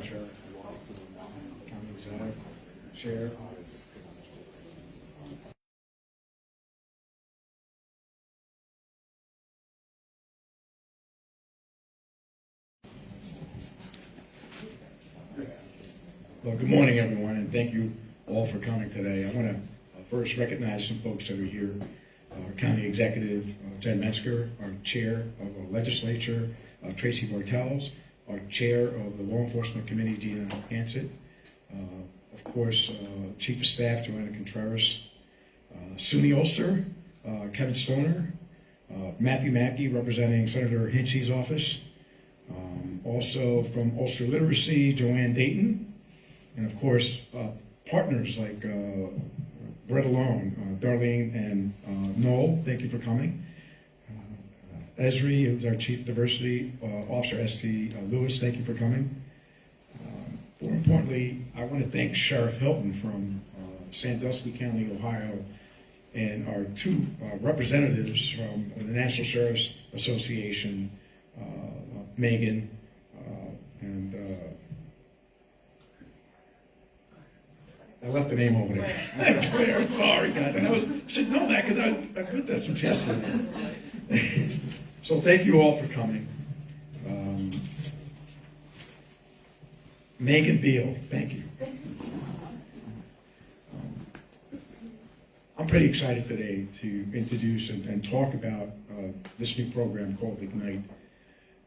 Sheriff, County Executive, Sheriff. Well, good morning, everyone, and thank you all for coming today. I want to first recognize some folks that are here. Our County Executive, Jen Metzger, our Chair of the Legislature, Tracy Bartels, our Chair of the Law Enforcement Committee, I.G.N.I.T.E, of course, Chief of Staff, Joanna Contreras, SUNY Ulster, Kevin Stoner, Matthew Mackey, representing Senator Hinchy's office, also from Ulster Literacy, Joanne Dayton, and of course, partners like Brett Alone, Darlene and Noel, thank you for coming. Esri, who's our Chief Diversity Officer, S.T. Lewis, thank you for coming. More importantly, I want to thank Sheriff Hilton from Sandusky County, Ohio, and our two representatives from the National Sheriff's Association, Megan and I left the name over there. Claire, sorry guys, and I should know that because I put that some chest in there. So thank you all for coming. Megan Beal, thank you. I'm pretty excited today to introduce and talk about this new program called I.G.N.I.T.E.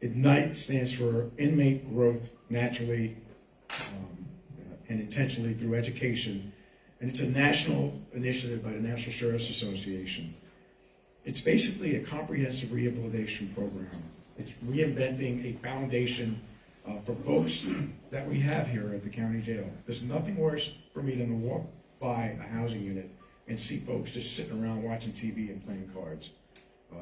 I.G.N.I.T.E stands for Inmate Growth Naturally and Intentionally Through Education, and it's a national initiative by the National Sheriff's Association. It's basically a comprehensive rehabilitation program. It's reinventing a foundation for folks that we have here at the county jail. There's nothing worse for me than to walk by a housing unit and see folks just sitting around watching TV and playing cards.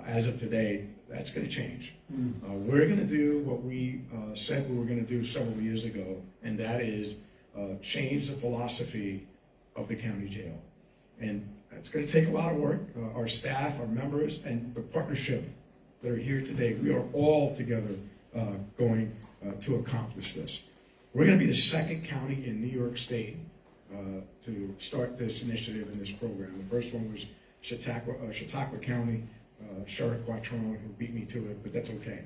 As of today, that's going to change. We're going to do what we said we were going to do several years ago, and that is change the philosophy of the county jail. And it's going to take a lot of work. Our staff, our members, and the partnership that are here today, we are all together going to accomplish this. We're going to be the second county in New York State to start this initiative and this program. The first one was Chautauqua County, Sheriff Quattrone, who beat me to it, but that's okay.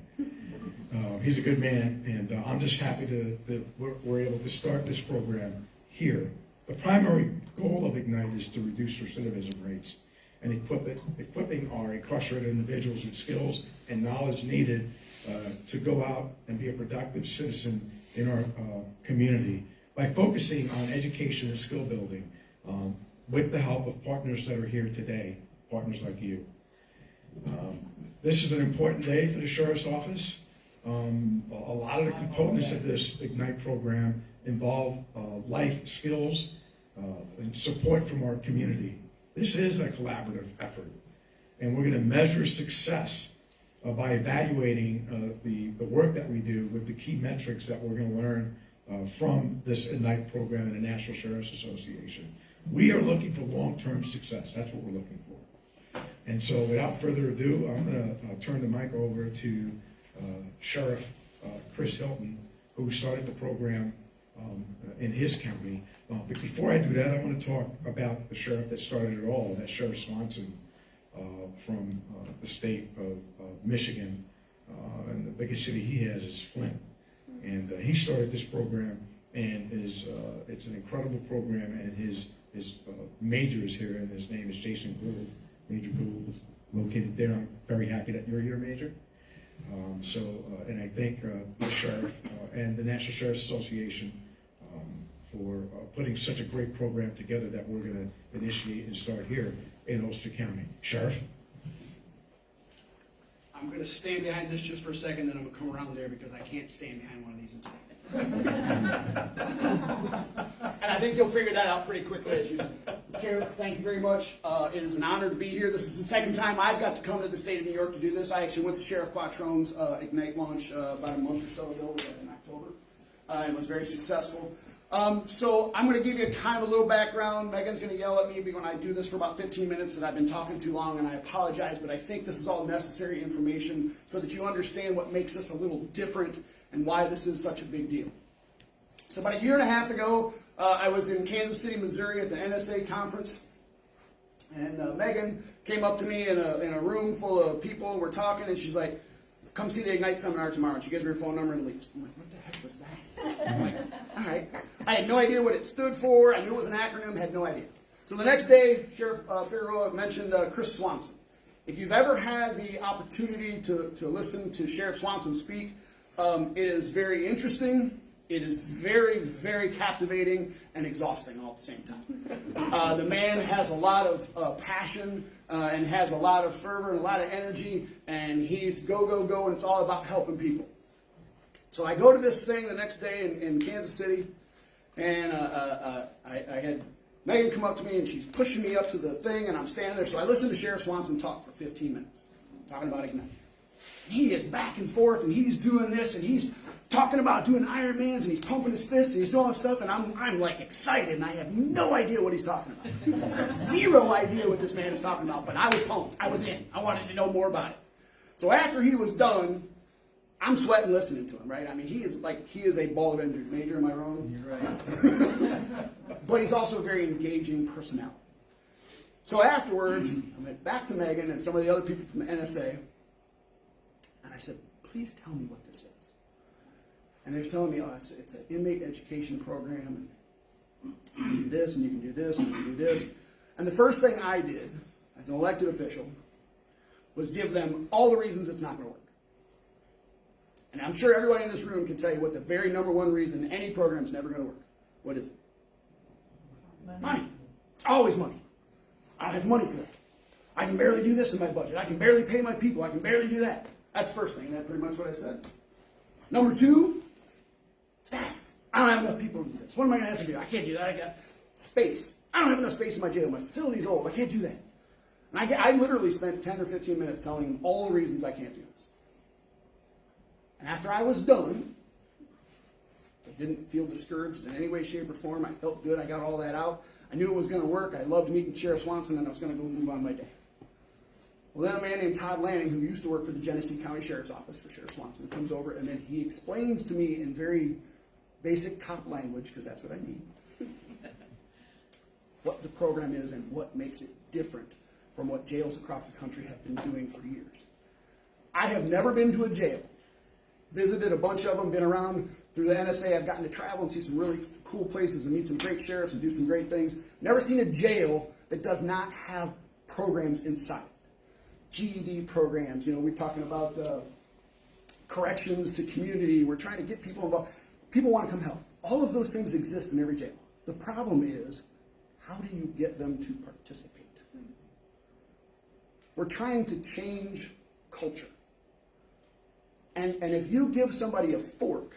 He's a good man, and I'm just happy that we're able to start this program here. The primary goal of I.G.N.I.T.E is to reduce recidivism rates and equipping our incarcerated individuals with skills and knowledge needed to go out and be a productive citizen in our community by focusing on education and skill building with the help of partners that are here today, partners like you. This is an important day for the Sheriff's Office. A lot of the components of this I.G.N.I.T.E program involve life skills and support from our community. This is a collaborative effort, and we're going to measure success by evaluating the work that we do with the key metrics that we're going to learn from this I.G.N.I.T.E program and the National Sheriff's Association. We are looking for long-term success. That's what we're looking for. And so without further ado, I'm going to turn the mic over to Sheriff Chris Hilton, who started the program in his county. But before I do that, I want to talk about the sheriff that started it all, that's Sheriff Swanson from the state of Michigan. And the biggest city he has is Flint. And he started this program, and it's an incredible program, and his major is here, and his name is Jason Gould. Major Gould is located there. I'm very happy that you're here, Major. And I thank the Sheriff and the National Sheriff's Association for putting such a great program together that we're going to initiate and start here in Ulster County. Sheriff? I'm going to stand behind this just for a second, then I'm going to come around there because I can't stand behind one of these and talk. And I think you'll figure that out pretty quickly as you. Sheriff, thank you very much. It is an honor to be here. This is the second time I've got to come to the state of New York to do this. I actually went to Sheriff Quattrone's I.G.N.I.T.E launch about a month or so ago, in October, and was very successful. So I'm going to give you kind of a little background. Megan's going to yell at me when I do this for about 15 minutes that I've been talking too long, and I apologize, but I think this is all necessary information so that you understand what makes us a little different and why this is such a big deal. So about a year and a half ago, I was in Kansas City, Missouri at the NSA conference, and Megan came up to me in a room full of people, and we're talking, and she's like, come see the I.G.N.I.T.E seminar tomorrow, and she gives me her phone number and leaves. I'm like, what the heck was that? I'm like, all right. I had no idea what it stood for. I knew it was an acronym, had no idea. So the next day, Sheriff Figueroa mentioned Chris Swanson. If you've ever had the opportunity to listen to Sheriff Swanson speak, it is very interesting. It is very, very captivating and exhausting all at the same time. The man has a lot of passion and has a lot of fervor and a lot of energy, and he's go, go, go, and it's all about helping people. So I go to this thing the next day in Kansas City, and I had Megan come up to me, and she's pushing me up to the thing, and I'm standing there. So I listened to Sheriff Swanson talk for 15 minutes, talking about I.G.N.I.T.E. And he is back and forth, and he's doing this, and he's talking about doing Ironmans, and he's pumping his fists, and he's doing all this stuff, and I'm like excited, and I have no idea what he's talking about. Zero idea what this man is talking about, but I was pumped. I was in. I wanted to know more about it. So after he was done, I'm sweating listening to him, right? I mean, he is a ball of energy. Major, am I wrong? You're right. But he's also a very engaging personality. So afterwards, I went back to Megan and some of the other people from the NSA, and I said, please tell me what this is. And they're telling me, oh, it's an inmate education program, and you can do this, and you can do this, and you can do this. And the first thing I did, as an elected official, was give them all the reasons it's not going to work. And I'm sure everybody in this room can tell you what the very number one reason any program is never going to work. What is it? Money. It's always money. I don't have money for that. I can barely do this in my budget. I can barely pay my people. I can barely do that. That's the first thing. That's pretty much what I said. Number two, staff. I don't have enough people to do this. What am I going to have to do? I can't do that. I got space. I don't have enough space in my jail. My facility's old. I can't do that. And I literally spent 10 or 15 minutes telling them all the reasons I can't do this. And after I was done, I didn't feel discouraged in any way, shape, or form. I felt good. I got all that out. I knew it was going to work. I loved meeting Sheriff Swanson, and I was going to go move on my day. Well, then a man named Todd Lanning, who used to work for the Genesee County Sheriff's Office for Sheriff Swanson, comes over, and then he explains to me in very basic cop language, because that's what I need, what the program is and what makes it different from what jails across the country have been doing for years. I have never been to a jail. Visited a bunch of them, been around through the NSA. I've gotten to travel and see some really cool places and meet some great sheriffs and do some great things. Never seen a jail that does not have programs inside. GED programs, you know, we're talking about corrections to community. We're trying to get people involved. People want to come help. All of those things exist in every jail. The problem is, how do you get them to participate? We're trying to change culture. And if you give somebody a fork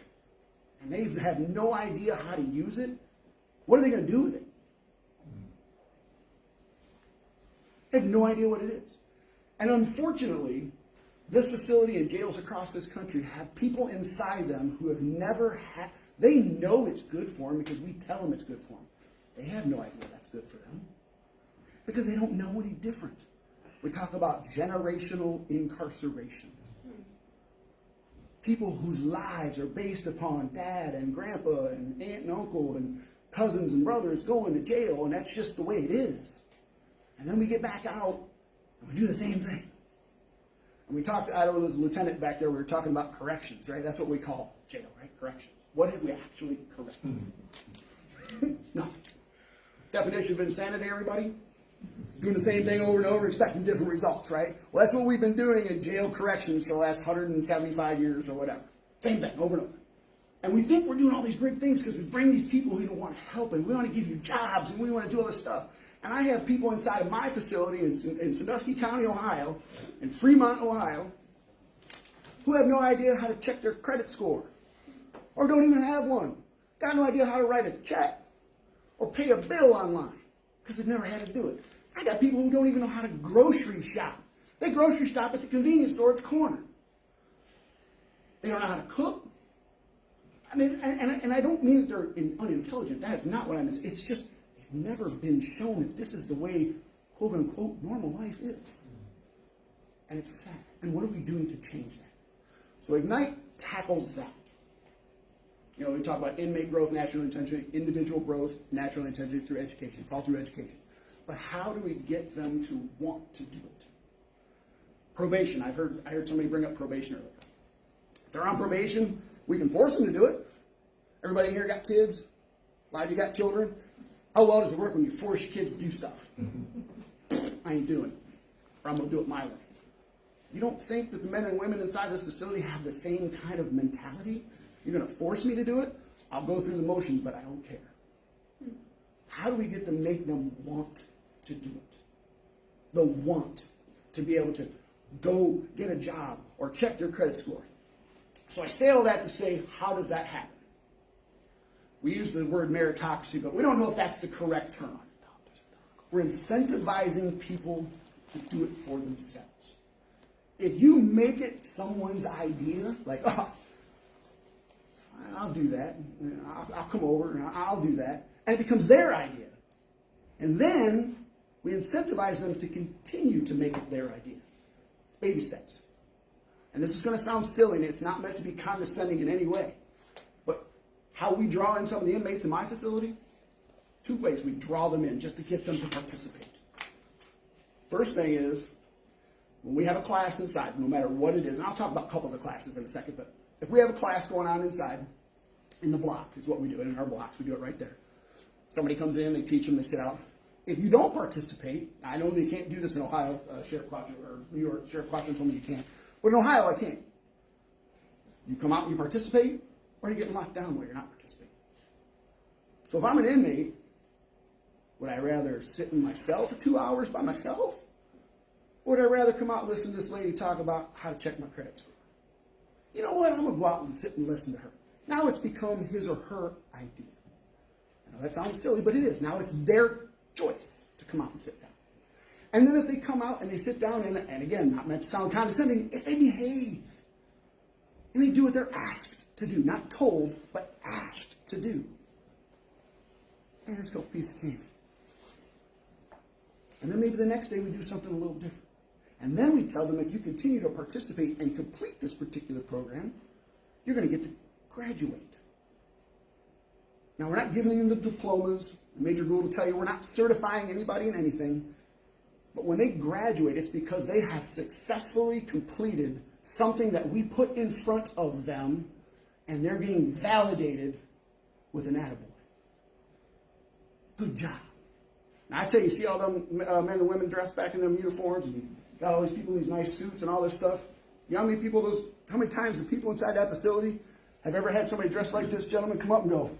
and they have no idea how to use it, what are they going to do with it? They have no idea what it is. And unfortunately, this facility and jails across this country have people inside them who have never had, they know it's good for them because we tell them it's good for them. They have no idea that's good for them because they don't know any different. We talk about generational incarceration. People whose lives are based upon dad and grandpa and aunt and uncle and cousins and brothers going to jail, and that's just the way it is. And then we get back out and we do the same thing. And we talked, I was a lieutenant back there, we were talking about corrections, right? That's what we call jail, right? Corrections. What have we actually corrected? Nothing. Definition of insanity, everybody? Doing the same thing over and over, expecting different results, right? Well, that's what we've been doing in jail corrections for the last 175 years or whatever. Same thing, over and over. And we think we're doing all these great things because we bring these people who want to help, and we want to give you jobs, and we want to do all this stuff. And I have people inside of my facility in Sandusky County, Ohio, in Fremont, Ohio, who have no idea how to check their credit score, or don't even have one. Got no idea how to write a check, or pay a bill online, because they've never had to do it. I got people who don't even know how to grocery shop. They grocery shop at the convenience store at the corner. They don't know how to cook. I mean, and I don't mean that they're unintelligent. That is not what I mean. It's just they've never been shown that this is the way, quote unquote, normal life is. And it's sad. And what are we doing to change that? So I.G.N.I.T.E. tackles that. You know, we talk about inmate growth, natural integrity, individual growth, natural integrity through education. It's all through education. But how do we get them to want to do it? Probation. I heard somebody bring up probation earlier. If they're on probation, we can force them to do it. Everybody here got kids? A lot of you got children? How well does it work when you force your kids to do stuff? I ain't doing it. Or I'm going to do it my way. You don't think that the men and women inside this facility have the same kind of mentality? You're going to force me to do it? I'll go through the motions, but I don't care. How do we get to make them want to do it? The want to be able to go get a job or check their credit score. So I say all that to say, how does that happen? We use the word meritocracy, but we don't know if that's the correct term. We're incentivizing people to do it for themselves. If you make it someone's idea, like, oh, I'll do that, I'll come over and I'll do that, and it becomes their idea. And then we incentivize them to continue to make it their idea. Baby steps. And this is going to sound silly, and it's not meant to be condescending in any way. But how we draw in some of the inmates in my facility, two ways we draw them in just to get them to participate. First thing is, when we have a class inside, no matter what it is, and I'll talk about a couple of the classes in a second, but if we have a class going on inside, in the block is what we do, and in our blocks, we do it right there. Somebody comes in, they teach them, they sit out. If you don't participate, I know they can't do this in Ohio, Sheriff Quattro, or New York, Sheriff Quattro told me you can't, but in Ohio, I can't. You come out and you participate, or you get locked down while you're not participating. So if I'm an inmate, would I rather sit in my cell for 2 hours by myself? Or would I rather come out and listen to this lady talk about how to check my credit score? You know what? I'm going to go out and sit and listen to her. Now it's become his or her idea. I know that sounds silly, but it is. Now it's their choice to come out and sit down. And then if they come out and they sit down, and again, not meant to sound condescending, if they behave and they do what they're asked to do, not told, but asked to do, and let's go, piece of candy. And then maybe the next day we do something a little different. And then we tell them if you continue to participate and complete this particular program, you're going to get to graduate. Now, we're not giving them the diplomas. Major Gould will tell you we're not certifying anybody in anything. But when they graduate, it's because they have successfully completed something that we put in front of them, and they're being validated with an attaboy. Good job. Now, I tell you, see all them men and women dressed back in them uniforms and got all these people in these nice suits and all this stuff? You know how many times the people inside that facility have ever had somebody dressed like this gentleman come up and go,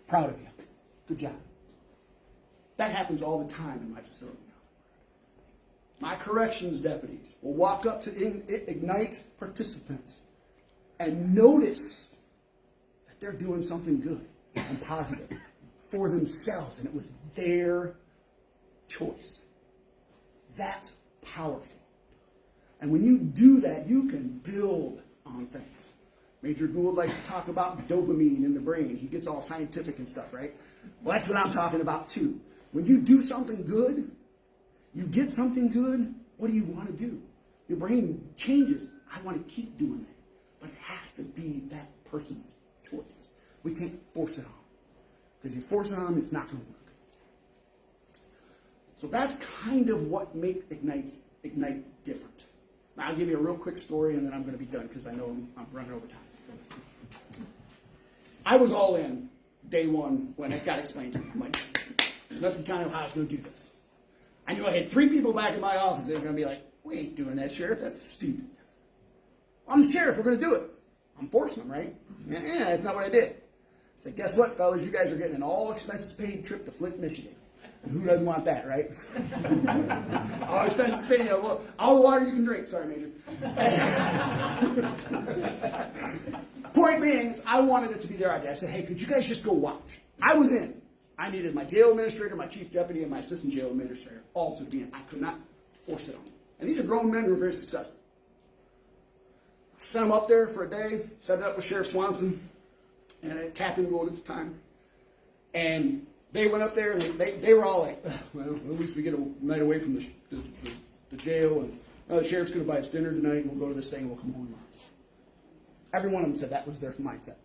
proud of you. Good job. That happens all the time in my facility. My corrections deputies will walk up to I.G.N.I.T.E participants and notice that they're doing something good and positive for themselves, and it was their choice. That's powerful. And when you do that, you can build on things. Major Gould likes to talk about dopamine in the brain. He gets all scientific and stuff, right? Well, that's what I'm talking about too. When you do something good, you get something good, what do you want to do? Your brain changes. I want to keep doing that. But it has to be that person's choice. We can't force it on. Because if you force it on them, it's not going to work. So that's kind of what makes I.G.N.I.T.E different. Now, I'll give you a real quick story, and then I'm going to be done because I know I'm running over time. I was all in day one when it got explained to me. I'm like, that's the kind of how I was going to do this. I knew I had 3 people back in my office that were going to be like, we ain't doing that, Sheriff. That's stupid. I'm the sheriff. We're going to do it. I'm forcing them, right? Yeah, that's not what I did. I said, guess what, fellas? You guys are getting an all-expenses-paid trip to Flint, Michigan. And who doesn't want that, right? All expenses paid. Well, all the water you can drink. Sorry, Major. Point being is I wanted it to be their idea. I said, hey, could you guys just go watch? I was in. I needed my jail administrator, my chief deputy, and my assistant jail administrator also to be in. I could not force it on them. And these are grown men who are very successful. I sent them up there for a day, set it up with Sheriff Swanson and Captain Gould at the time. And they went up there and they were all like, well, at least we get a night away from the jail. And the sheriff's going to buy us dinner tonight, and we'll go to this thing and we'll come home tomorrow. Every one of them said that was their mindset.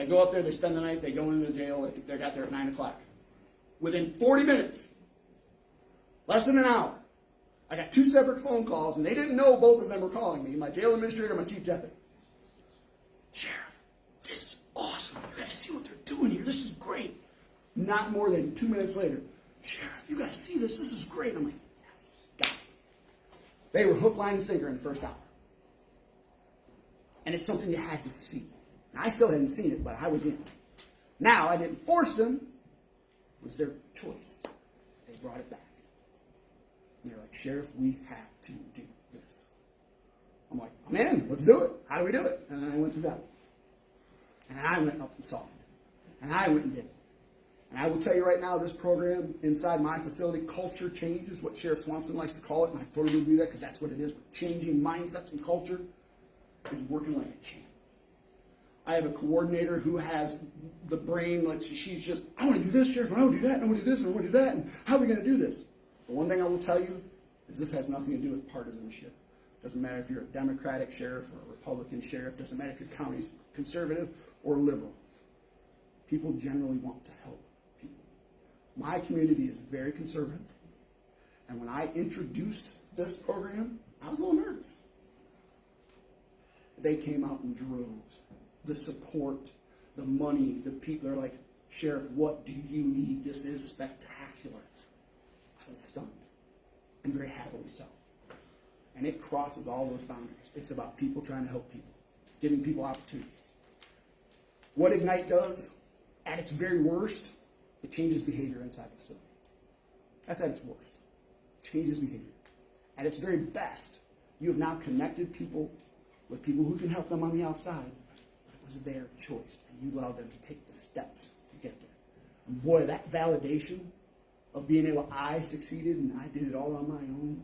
They go up there, they spend the night, they go into the jail, they got there at 9 o'clock. Within 40 minutes, less than an hour, I got 2 separate phone calls, and they didn't know both of them were calling me, my jail administrator and my chief deputy. Sheriff, this is awesome. You guys see what they're doing here. This is great. Not more than 2 minutes later, Sheriff, you guys see this. This is great. I'm like, yes, got it. They were hook, line, and sinker in the first hour. And it's something you had to see. Now, I still hadn't seen it, but I was in. Now, I didn't force them. It was their choice. They brought it back. And they're like, Sheriff, we have to do this. I'm like, I'm in. Let's do it. How do we do it? And then I went to them. And then I went up and saw it. And I went and did it. And I will tell you right now, this program inside my facility, culture change is what Sheriff Swanson likes to call it, and I firmly believe that because that's what it is. We're changing mindsets and culture is working like a champ. I have a coordinator who has the brain, like she's just, I want to do this, Sheriff, and I want to do that, and I want to do this, and I want to do that, and how are we going to do this? The one thing I will tell you is this has nothing to do with partisanship. Doesn't matter if you're a Democratic sheriff or a Republican sheriff. Doesn't matter if your county's conservative or liberal. People generally want to help people. My community is very conservative. And when I introduced this program, I was a little nervous. They came out in droves. The support, the money, the people are like, Sheriff, what do you need? This is spectacular. I was stunned, and very happily so. And it crosses all those boundaries. It's about people trying to help people, giving people opportunities. What I.G.N.I.T.E does, at its very worst, it changes behavior inside the facility. That's at its worst. It changes behavior. At its very best, you have now connected people with people who can help them on the outside. But it was their choice, and you allowed them to take the steps to get there. And boy, that validation of being able, I succeeded and I did it all on my own.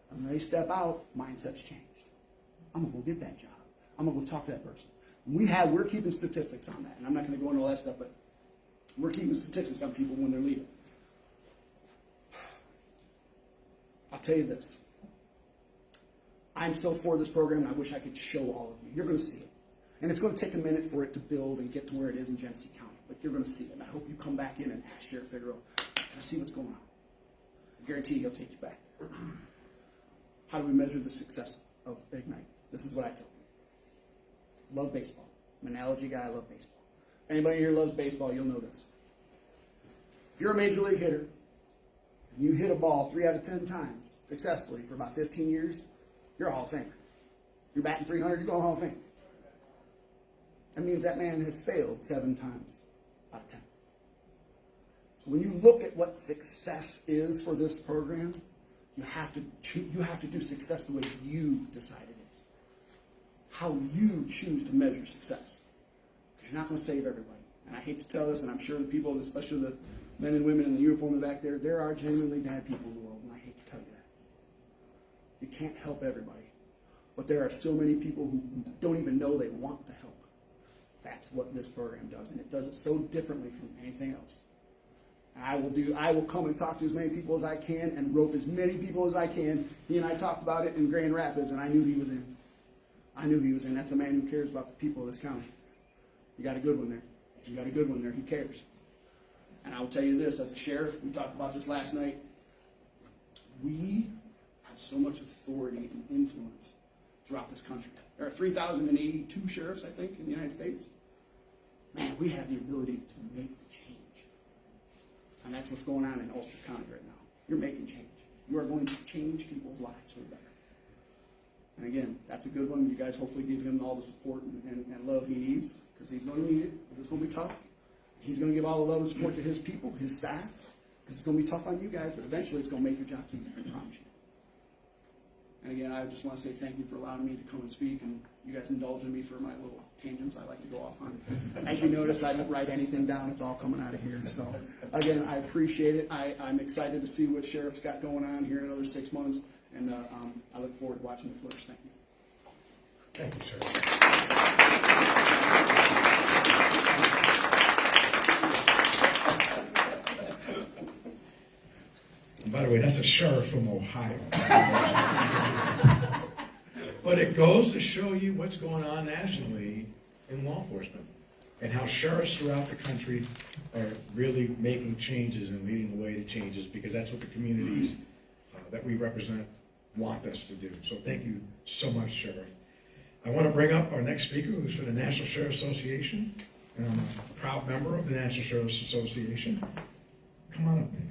And when they step out, mindsets changed. I'm going to go get that job. I'm going to go talk to that person. We're keeping statistics on that, and I'm not going to go into all that stuff, but we're keeping statistics on people when they're leaving. I'll tell you this. I'm so for this program, and I wish I could show all of you. You're going to see it. And it's going to take a minute for it to build and get to where it is in Genesee County, but you're going to see it. And I hope you come back in and ask Sheriff Figueroa, can I see what's going on? I guarantee he'll take you back there. How do we measure the success of I.G.N.I.T.E? This is what I tell people. Love baseball. I'm an analogy guy, I love baseball. If anybody here loves baseball, you'll know this. If you're a major league hitter, and you hit a ball 3 out of 10 times successfully for about 15 years, you're a Hall of Famer. You're batting 300, you're going Hall of Fame. That means that man has failed 7 times out of 10. So when you look at what success is for this program, you have to do success the way you decide it is. How you choose to measure success. Because you're not going to save everybody. And I hate to tell this, and I'm sure the people, especially the men and women in the uniform in the back there are genuinely bad people in the world, and I hate to tell you that. You can't help everybody. But there are so many people who don't even know they want to help. That's what this program does, and it does it so differently from anything else. And I will come and talk to as many people as I can and rope as many people as I can. He and I talked about it in Grand Rapids, and I knew he was in. I knew he was in. That's a man who cares about the people of this county. You got a good one there. You got a good one there. He cares. And I will tell you this, as a sheriff, we talked about this last night, we have so much authority and influence throughout this country. There are 3,082 sheriffs, I think, in the United States. Man, we have the ability to make change. And that's what's going on in Ulster County right now. You're making change. You are going to change people's lives for the better. And again, that's a good one. You guys hopefully give him all the support and love he needs, because he's going to need it. It's going to be tough. He's going to give all the love and support to his people, his staff, because it's going to be tough on you guys, but eventually it's going to make your jobs easier, I promise you. And again, I just want to say thank you for allowing me to come and speak, and you guys indulging me for my little tangents I like to go off on. As you notice, I don't write anything down. It's all coming out of here. So, again, I appreciate it. I'm excited to see what Sheriff's got going on here in another 6 months, and I look forward to watching the flourish. Thank you. Thank you, sir. And by the way, that's a sheriff from Ohio. But it goes to show you what's going on nationally in law enforcement. and how sheriffs throughout the country are really making changes and leading the way to changes, because that's what the communities that we represent want us to do. So thank you so much, Sheriff. I want to bring up our next speaker, who's for the National Sheriff's Association, and I'm a proud member of the National Sheriff's Association. Come on up, Megan.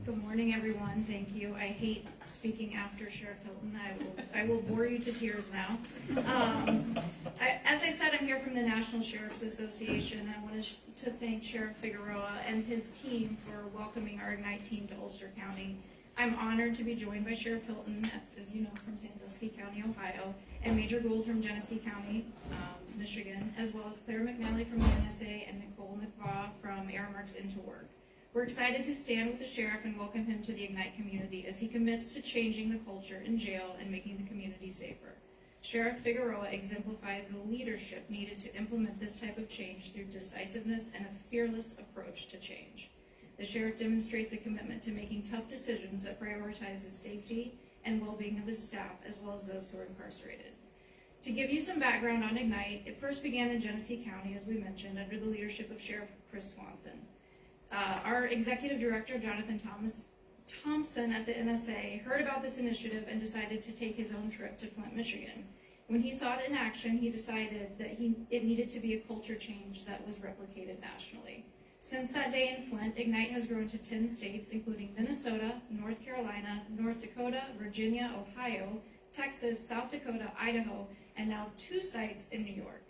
Good morning, everyone. Thank you. I hate speaking after Sheriff Hilton. I will bore you to tears now. As I said, I'm here from the National Sheriff's Association. I want to thank Sheriff Figueroa and his team for welcoming our I.G.N.I.T.E team to Ulster County. I'm honored to be joined by Sheriff Hilton, as you know, from Sandusky County, Ohio, and Major Gould from Genesee County, Michigan, as well as Claire McNally from the NSA and Nicole McVaugh from Aramark's Into Work. We're excited to stand with the sheriff and welcome him to the I.G.N.I.T.E community as he commits to changing the culture in jail and making the community safer. Sheriff Figueroa exemplifies the leadership needed to implement this type of change through decisiveness and a fearless approach to change. The sheriff demonstrates a commitment to making tough decisions that prioritize the safety and well-being of his staff, as well as those who are incarcerated. To give you some background on I.G.N.I.T.E, it first began in Genesee County, as we mentioned, under the leadership of Sheriff Chris Swanson. Our executive director, Jonathan Thompson at the NSA, heard about this initiative and decided to take his own trip to Flint, Michigan. When he saw it in action, he decided that it needed to be a culture change that was replicated nationally. Since that day in Flint, I.G.N.I.T.E has grown to 10 states, including Minnesota, North Carolina, North Dakota, Virginia, Ohio, Texas, South Dakota, Idaho, and now 2 sites in New York.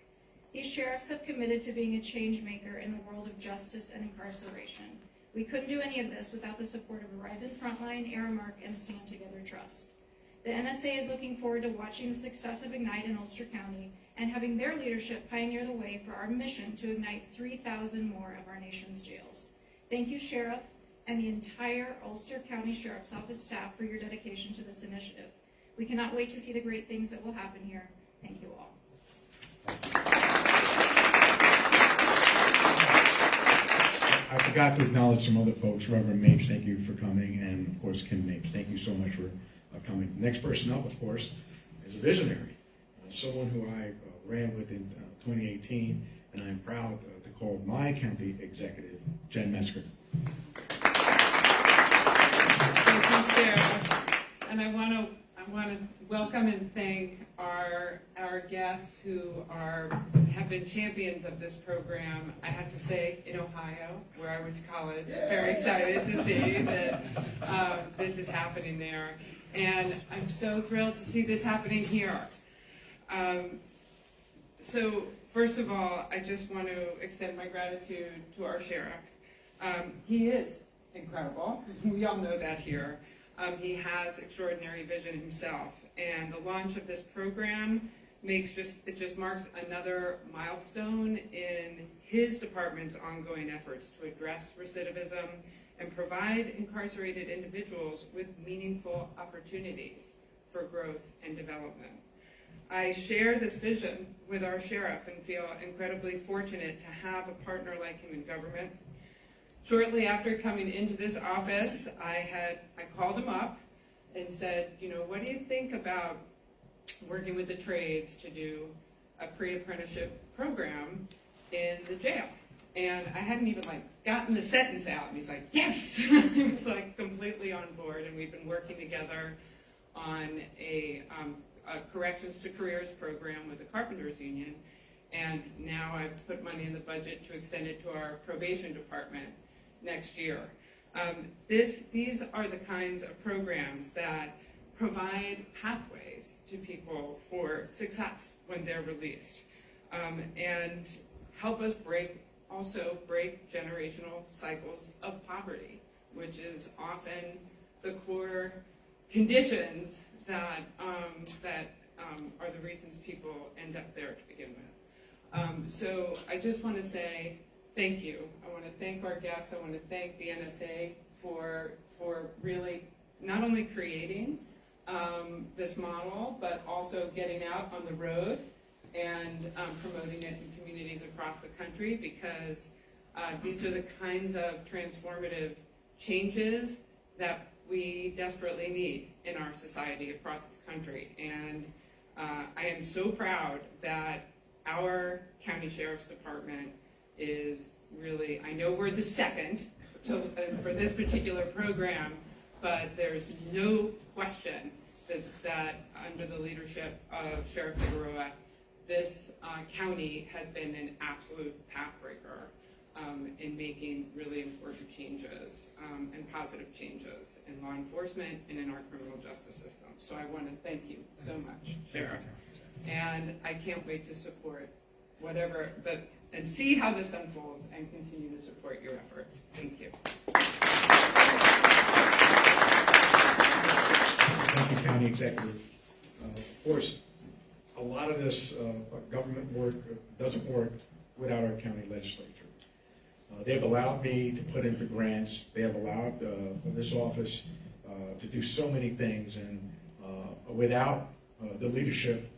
These sheriffs have committed to being a change maker in the world of justice and incarceration. We couldn't do any of this without the support of Horizon Frontline, Aramark, and Stand Together Trust. The NSA is looking forward to watching the success of I.G.N.I.T.E in Ulster County and having their leadership pioneer the way for our mission to ignite 3,000 more of our nation's jails. Thank you, Sheriff, and the entire Ulster County Sheriff's Office staff for your dedication to this initiative. We cannot wait to see the great things that will happen here. Thank you all. I forgot to acknowledge some other folks. Reverend Mapes, thank you for coming, and of course Kim Mapes, thank you so much for coming. The next person up, of course, is a visionary, someone who I ran with in 2018, and I'm proud to call my county executive, Jen Metzger. Thank you, Chair. And I want to welcome and thank our guests who have been champions of this program. I have to say, in Ohio, where I went to college, very excited to see that this is happening there. And I'm so thrilled to see this happening here. So first of all, I just want to extend my gratitude to our sheriff. He is incredible. We all know that here. He has extraordinary vision himself, and the launch of this program just marks another milestone in his department's ongoing efforts to address recidivism and provide incarcerated individuals with meaningful opportunities for growth and development. I share this vision with our sheriff and feel incredibly fortunate to have a partner like him in government. Shortly after coming into this office, I called him up and said, what do you think about working with the trades to do a pre-apprenticeship program in the jail? And I hadn't even gotten the sentence out, and he's like, yes! He was completely on board, and we've been working together on a Corrections to Careers program with the Carpenters Union, and now I've put money in the budget to extend it to our probation department next year. These are the kinds of programs that provide pathways to people for success when they're released, and help us break generational cycles of poverty, which is often the core conditions that are the reasons people end up there to begin with. So I just want to say thank you. I want to thank our guests. I want to thank the NSA for really not only creating this model, but also getting out on the road and promoting it in communities across the country, because these are the kinds of transformative changes that we desperately need in our society across this country. And I am so proud that our county sheriff's department is really, I know we're the second for this particular program, but there's no question that under the leadership of Sheriff Figueroa, this county has been an absolute pathbreaker in making really important changes and positive changes in law enforcement and in our criminal justice system. So I want to thank you so much, Sheriff. And I can't wait to support whatever, and see how this unfolds and continue to support your efforts. Thank you. Thank you, County Executive. Of course, a lot of this government work doesn't work without our county legislature. They've allowed me to put in the grants. They have allowed this office to do so many things, and without the leadership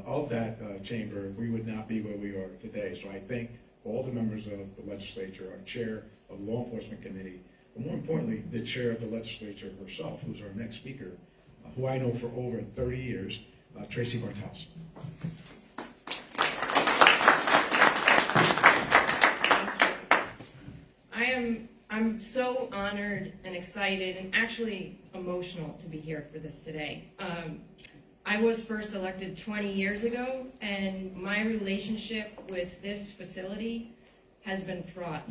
of that chamber, we would not be where we are today. So I thank all the members of the legislature, our chair of the Law Enforcement Committee, but more importantly, the chair of the legislature herself, who's our next speaker, who I know for over 30 years, Tracy Bartels. I'm so honored and excited and actually emotional to be here for this today. I was first elected 20 years ago, and my relationship with this facility has been fraught.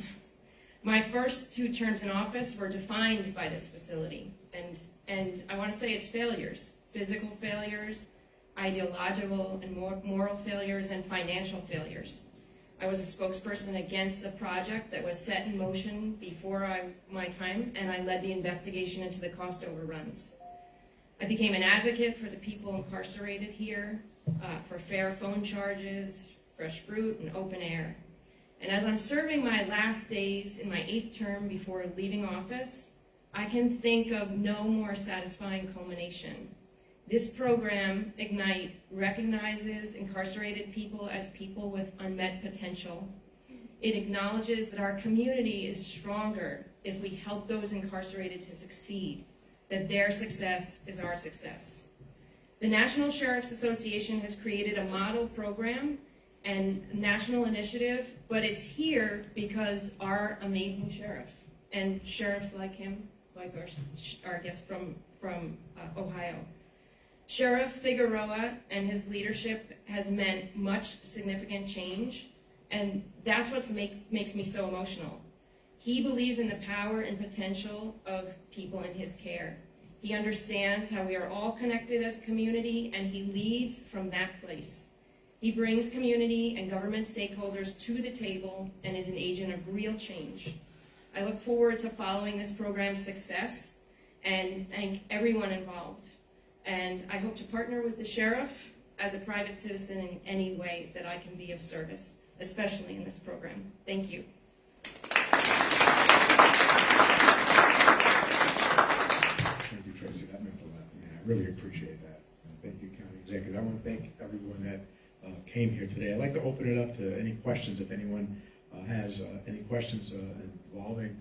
My first 2 terms in office were defined by this facility, and I want to say it's failures, physical failures, ideological and moral failures, and financial failures. I was a spokesperson against a project that was set in motion before my time, and I led the investigation into the cost overruns. I became an advocate for the people incarcerated here, for fair phone charges, fresh fruit, and open air. And as I'm serving my last days in my 8th term before leaving office, I can think of no more satisfying culmination. This program, I.G.N.I.T.E, recognizes incarcerated people as people with unmet potential. It acknowledges that our community is stronger if we help those incarcerated to succeed, that their success is our success. The National Sheriff's Association has created a model program and national initiative, but it's here because our amazing sheriff and sheriffs like him, like our guest from Ohio. Sheriff Figueroa and his leadership has meant much significant change, and that's what makes me so emotional. He believes in the power and potential of people in his care. He understands how we are all connected as a community, and he leads from that place. He brings community and government stakeholders to the table and is an agent of real change. I look forward to following this program's success and thank everyone involved. And I hope to partner with the sheriff as a private citizen in any way that I can be of service, especially in this program. Thank you. Thank you, Tracy. That meant a lot to me. I really appreciate that. Thank you, County Executive. I want to thank everyone that came here today. I'd like to open it up to any questions if anyone has any questions involving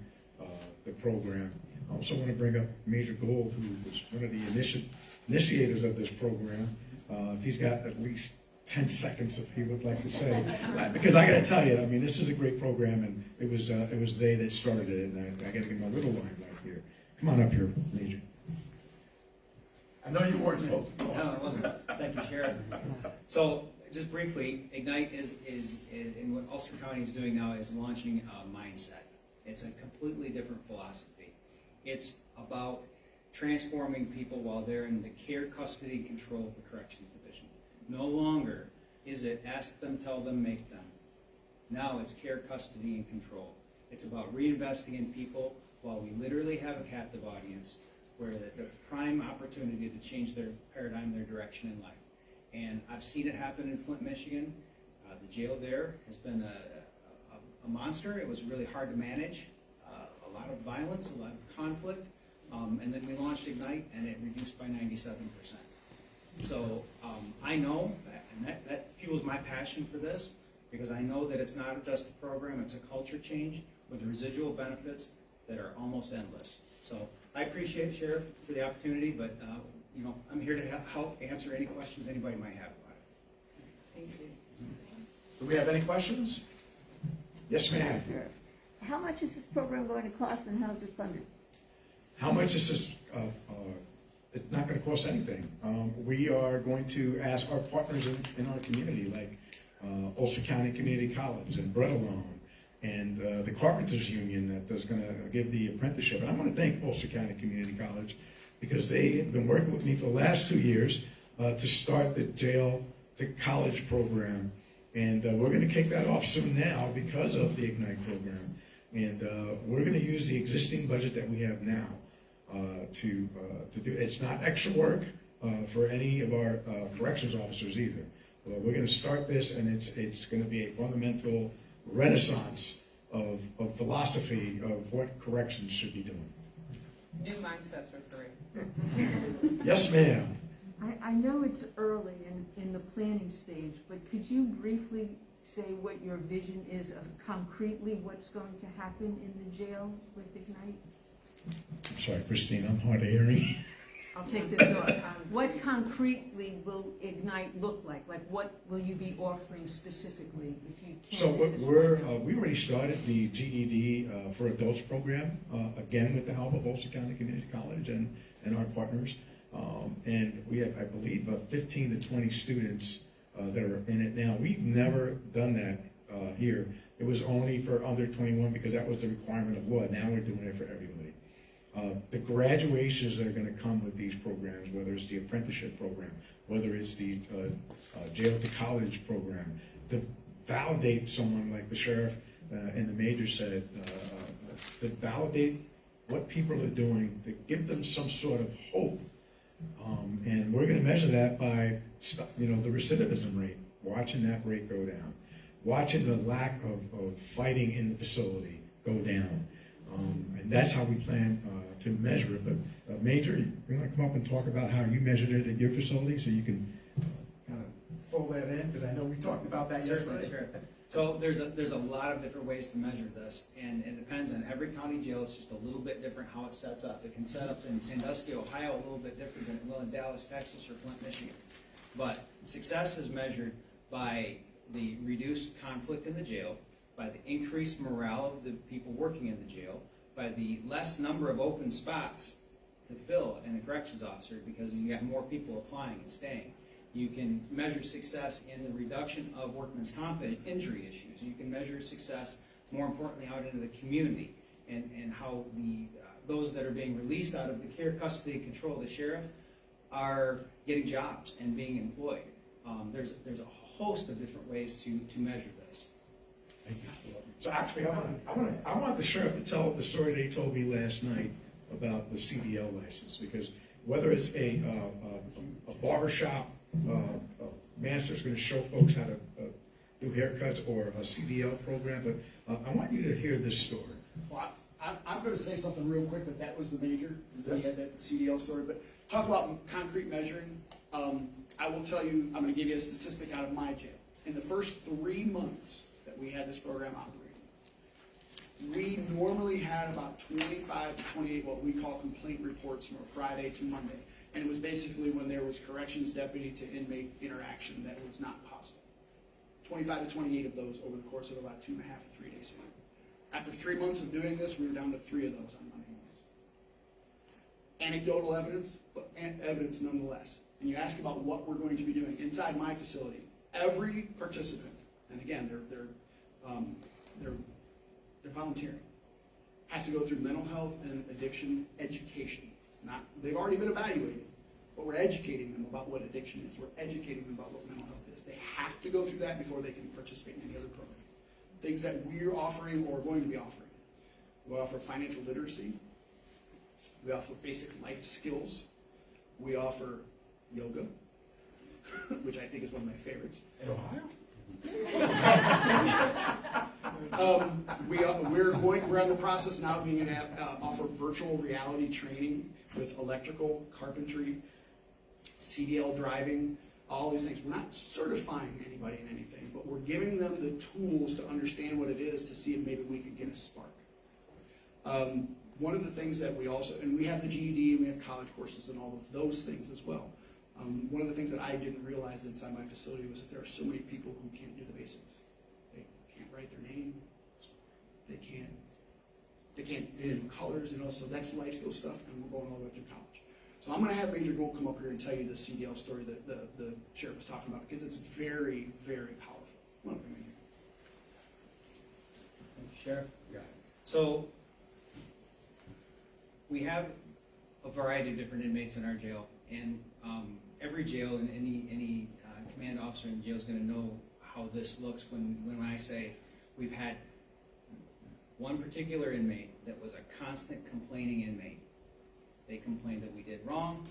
the program. I also want to bring up Major Gold, who was one of the initiators of this program. If he's got at least 10 seconds, if he would like to say, because I got to tell you, I mean, this is a great program, and it was they that started it, and I got to give my little limelight here. Come on up here, Major. I know you weren't supposed to. No, it wasn't. Thank you, Sheriff. So, just briefly, I.G.N.I.T.E is in what Ulster County is doing now is launching a mindset. It's a completely different philosophy. It's about transforming people while they're in the care, custody, and control of the Corrections Division. No longer is it ask them, tell them, make them. Now it's care, custody, and control. It's about reinvesting in people while we literally have a captive audience where the prime opportunity to change their paradigm, their direction in life. And I've seen it happen in Flint, Michigan. The jail there has been a monster. It was really hard to manage. A lot of violence, a lot of conflict. And then we launched I.G.N.I.T.E, and it reduced by 97%. So I know, and that fuels my passion for this, because I know that it's not just a program, it's a culture change with residual benefits that are almost endless. So I appreciate, Sheriff, for the opportunity, but you know, I'm here to help answer any questions anybody might have about it. Thank you. we have any questions? Yes, ma'am. Sure. How much is this program going to cost and how's it funded? How much is this? It's not going to cost anything. We are going to ask our partners in our community, like Ulster County Community College and Bread Alone, and the Carpenters Union that is going to give the apprenticeship. And I want to thank Ulster County Community College because they have been working with me for the last 2 years to start the jail to college program. And we're going to kick that off soon now because of the I.G.N.I.T.E program. And we're going to use the existing budget that we have now to do. It's not extra work for any of our corrections officers either. We're going to start this, and it's going to be a fundamental renaissance of philosophy of what corrections should be doing. New mindsets are free. Yes, ma'am. I know it's early in the planning stage, but could you briefly say what your vision is of concretely what's going to happen in the jail with I.G.N.I.T.E? I'm sorry, Christine, I'm hard of hearing. I'll take this off. What concretely will I.G.N.I.T.E look like? Like what will you be offering specifically if you can? So at this we point? already started the GED for Adults program, again with the help of Ulster County Community College and our partners. And we have, I believe, 15 to 20 students that are in it now. We've never done that here. It was only for under 21 because that was the requirement of law. Now we're doing it for everybody. The graduations that are going to come with these programs, whether it's the apprenticeship program, whether it's the jail to college program, to validate someone like the sheriff and the major said, to validate what people are doing, to give them some sort of hope. And we're going to measure that by, the recidivism rate, watching that rate go down, watching the lack of fighting in the facility go down. And that's how we plan to measure it. But Major, you want to come up and talk about how you measured it at your facility so you can kind of pull that in? Because I know we talked about that Certainly, yesterday. sure. So there's a lot of different ways to measure this, and it depends on every county jail. It's just a little bit different how it sets up. It can set up in Sandusky, Ohio, a little bit different than it will in Dallas, Texas, or Flint, Michigan. But success is measured by the reduced conflict in the jail, by the increased morale of the people working in the jail, by the less number of open spots to fill in a corrections officer because you got more people applying and staying. You can measure success in the reduction of workman's comp and injury issues. You can measure success, more importantly, out into the community and how those that are being released out of the care, custody, and control of the sheriff are getting jobs and being employed. There's a host of different ways to measure this. So actually, I want the sheriff to tell the story that he told me last night about the CDL license, because whether it's a barbershop master's going to show folks how to do haircuts or a CDL program, but I want you to hear this story. Well, I'm going to say something real quick, that was the major, he had that CDL story, but talk about concrete measuring. I will tell you, I'm going to give you a statistic out of my jail. In the first 3 months that we had this program operating, we normally had about 25 to 28 what we call complaint reports from Friday to Monday. And it was basically when there was corrections deputy to inmate interaction that it was not possible. 25 to 28 of those over the course of about 2.5 to 3 days a week. After 3 months of doing this, we were down to 3 of those on Monday mornings. Anecdotal evidence, but evidence nonetheless. And you ask about what we're going to be doing inside my facility. Every participant, and again, they're volunteering, has to go through mental health and addiction education. They've already been evaluated, but we're educating them about what addiction is. We're educating them about what mental health is. They have to go through that before they can participate in any other program. Things that we're offering or going to be offering. We offer financial literacy. We offer basic life skills. We offer yoga, which I think is one of my favorites. In Ohio? We're in the process now of being able to offer virtual reality training with electrical, carpentry, CDL driving, all these things. We're not certifying anybody in anything, but we're giving them the tools to understand what it is to see if maybe we could get a spark. One of the things that we also, and we have the GED and we have college courses and all of those things as well. One of the things that I didn't realize inside my facility was that there are so many people who can't do the basics. years, so that's life skill stuff, and we're going all the way through college. So I'm gonna have Major Gold come up here and tell you the CDL story that the sheriff was talking about, because it's very, very powerful. Come on up here, Major. Thank you, Sheriff. So, we have a variety of different inmates in our jail, and every jail and any command officer in jail is going to know how this looks when I say we've had one particular inmate that was a constant complaining inmate. They complained that we did wrong,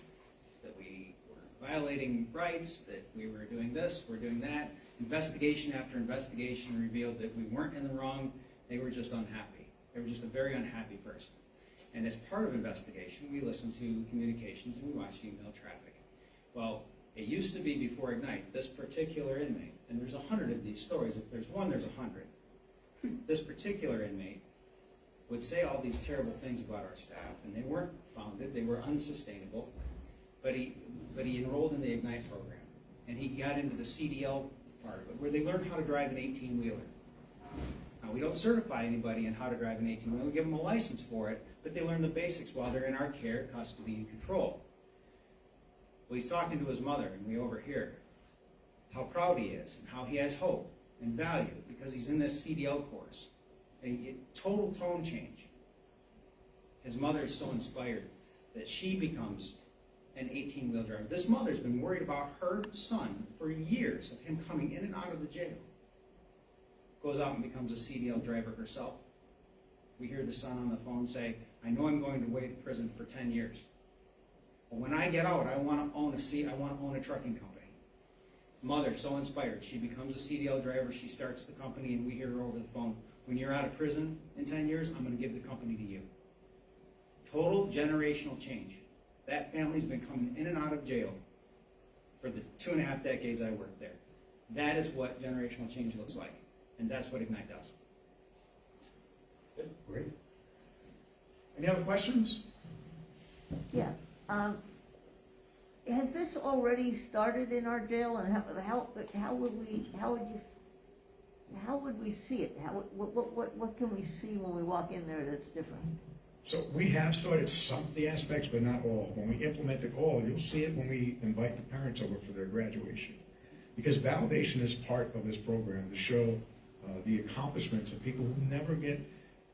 that we were violating rights, that we were doing this, we're doing that. Investigation after investigation revealed that we weren't in the wrong, they were just unhappy. They were just a very unhappy person. And as part of investigation, we listened to communications and we watched email traffic. Well, it used to be before I.G.N.I.T.E, this particular inmate, and there's 100 of these stories. If there's one, there's 100. This particular inmate would say all these terrible things about our staff, and they weren't founded, they were unsustainable, but he enrolled in the I.G.N.I.T.E program, and he got into the CDL part of it, where they learned how to drive an 18-wheeler. Now, we don't certify anybody in how to drive an 18-wheeler, we give them a license for it, but they learn the basics while they're in our care, custody, and control. Well, he's talking to his mother, and we overhear how proud he is, and how he has hope and value, because he's in this CDL course. A total tone change. His mother is so inspired that she becomes an 18-wheel driver. This mother's been worried about her son for years, of him coming in and out of the jail. Goes out and becomes a CDL driver herself. We hear the son on the phone say, I know I'm going to wait in prison for 10 years. But when I get out, I want to own a trucking company. Mother, so inspired. She becomes a CDL driver, she starts the company, and we hear her over the phone, when you're out of prison in 10 years, I'm going to give the company to you. Total generational change. That family's been coming in and out of jail for the 2.5 decades I worked there. That is what generational change looks like, and that's what I.G.N.I.T.E does. Good, great. Any other questions? Yeah. Has this already started in our jail, and how would we see it? What can we see when we walk in there that's different? So we have started some of the aspects, but not all. When we implement it all, you'll see it when we invite the parents over for their graduation. Because validation is part of this program to show the accomplishments of people who never get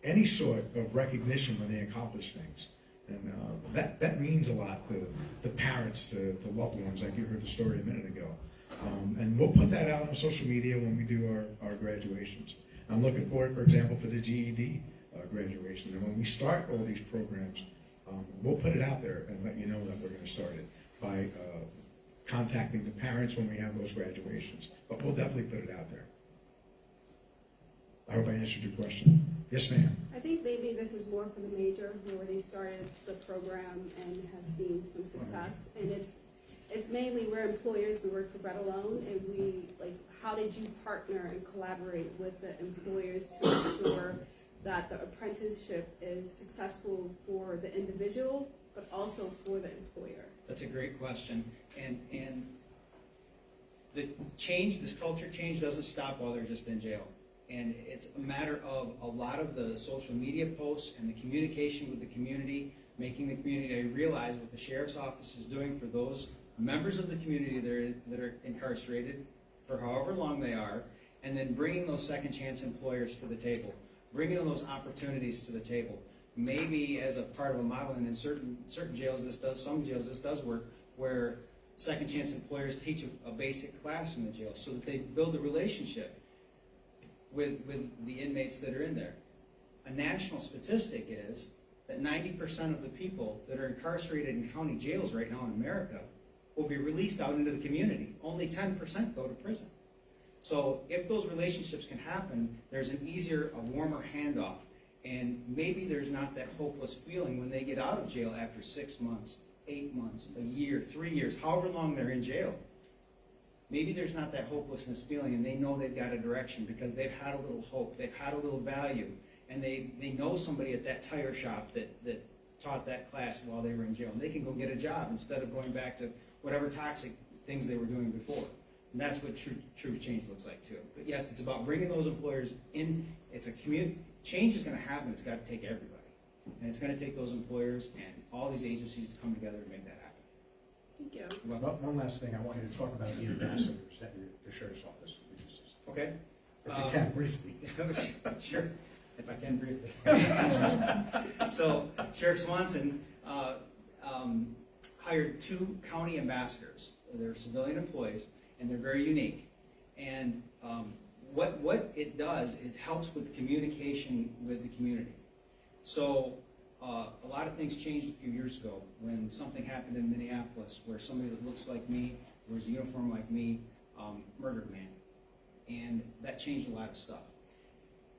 any sort of recognition when they accomplish things. And that means a lot to parents, to loved ones, like you heard the story a minute ago. And we'll put that out on social media when we do our graduations. I'm looking forward, for example, for the GED graduation. And when we start all these programs, we'll put it out there and let you know that we're going to start it by contacting the parents when we have those graduations. But we'll definitely put it out there. I hope I answered your question. Yes, ma'am. I think maybe this is more for the major who already started the program and has seen some success. And it's mainly we're employers, we work for Bread Alone, and how did you partner and collaborate with the employers to ensure that the apprenticeship is successful for the individual, but also for the employer? That's a great question. And the change, this culture change doesn't stop while they're just in jail. And it's a matter of a lot of the social media posts and the communication with the community, making the community realize what the sheriff's office is doing for those members of the community that are incarcerated for however long they are, and then bringing those second chance employers to the table, bringing those opportunities to the table. Maybe as a part of a model, and in certain jails some jails this does work, where second chance employers teach a basic class in the jail so that they build a relationship with the inmates that are in there. A national statistic is that 90% of the people that are incarcerated in county jails right now in America will be released out into the community. Only 10% go to prison. So if those relationships can happen, there's a warmer handoff. And maybe there's not that hopeless feeling when they get out of jail after 6 months, 8 months, a year, 3 years, however long they're in jail. Maybe there's not that hopelessness feeling, and they know they've got a direction because they've had a little hope, they've had a little value, and they know somebody at that tire shop that taught that class while they were in jail. And they can go get a job instead of going back to whatever toxic things they were doing before. And that's what true change looks like too. But yes, it's about bringing those employers in. It's a community. Change is going to happen. It's got to take everybody. And it's gonna take those employers and all these agencies to come together to make that happen. Thank you. One last thing, I want you to talk about the ambassadors at the sheriff's office. Okay? If you can, briefly. Sure, if I can briefly. So Sheriff Swanson hired 2 county ambassadors. They're civilian employees, and they're very unique. And what it does, it helps with communication with the community. So a lot of things changed a few years ago when something happened in Minneapolis where somebody that looks like me, wears a uniform like me, murdered a man. And that changed a lot of stuff.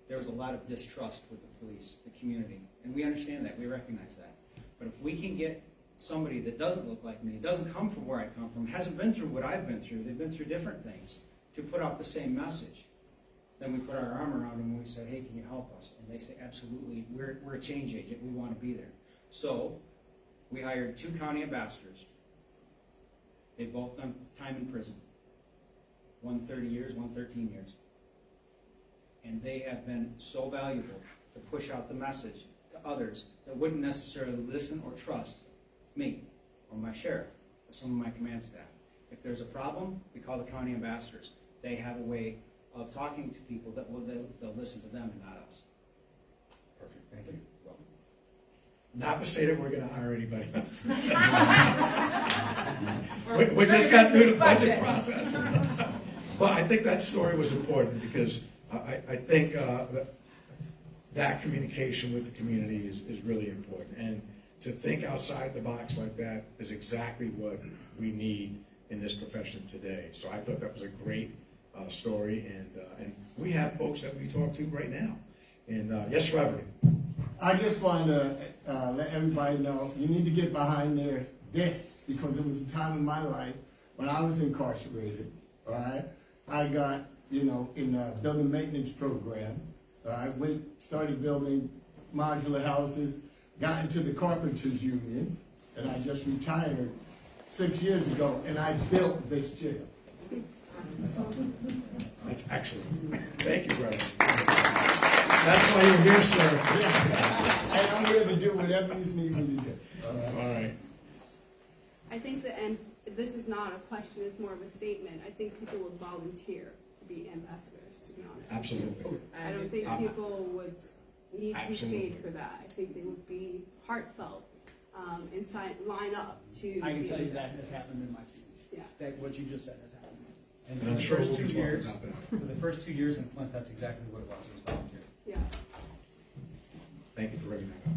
There was a lot of distrust with the police, the community, and we understand that, we recognize that. But if we can get somebody that doesn't look like me, doesn't come from where I come from, hasn't been through what I've been through, they've been through different things, to put out the same message, then we put our arm around them and we say, hey, can you help us? And they say, absolutely, we're a change agent, we want to be there. So we hired 2 county ambassadors. They've both done time in prison. One 30 years, one 13 years. And they have been so valuable to push out the message to others that wouldn't necessarily listen or trust me or my sheriff or some of my command staff. If there's a problem, we call the county ambassadors. They have a way of talking to people that they'll listen to them and not us. Perfect, thank you. Well, not to say that we're gonna hire anybody. We just got through the budget process. But I think that story was important because I think that communication with the community is really important. And to think outside the box like that is exactly what we need in this profession today. So I thought that was a great story, and we have folks that we talk to right now. And yes, Reverend. I just wanted to let everybody know, you need to get behind this, because it was a time in my life when I was incarcerated, all right? I got, in the building maintenance program, I started building modular houses, got into the carpenters union, and I just retired 6 years ago, and I built this jail. That's excellent. Thank you, Reverend. That's why you're here, sir. And I'm here to do whatever you need me to do. All right. I think this is not a question, it's more of a statement. I think people would volunteer to be ambassadors, to be honest. Absolutely. I don't think people would need to be Absolutely. paid for that. I think they would be heartfelt and line up to. I can be tell you that ambassadors. has happened in my community. Yeah. That what you just said has happened. And And I'm for sure the we'll first be 2 talking years, about that. for the first 2 years in Flint, that's exactly what it was volunteer. Yeah. Thank you for bringing that up.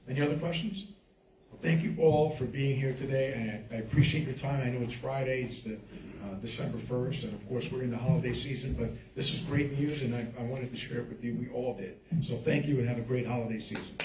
Any other questions? Well, thank you all for being here today, and I appreciate your time. I know it's Friday, it's December 1st, and of course we're in the holiday season, but this is great news, and I wanted to share it with you. We all did. So thank you, and have a great holiday season.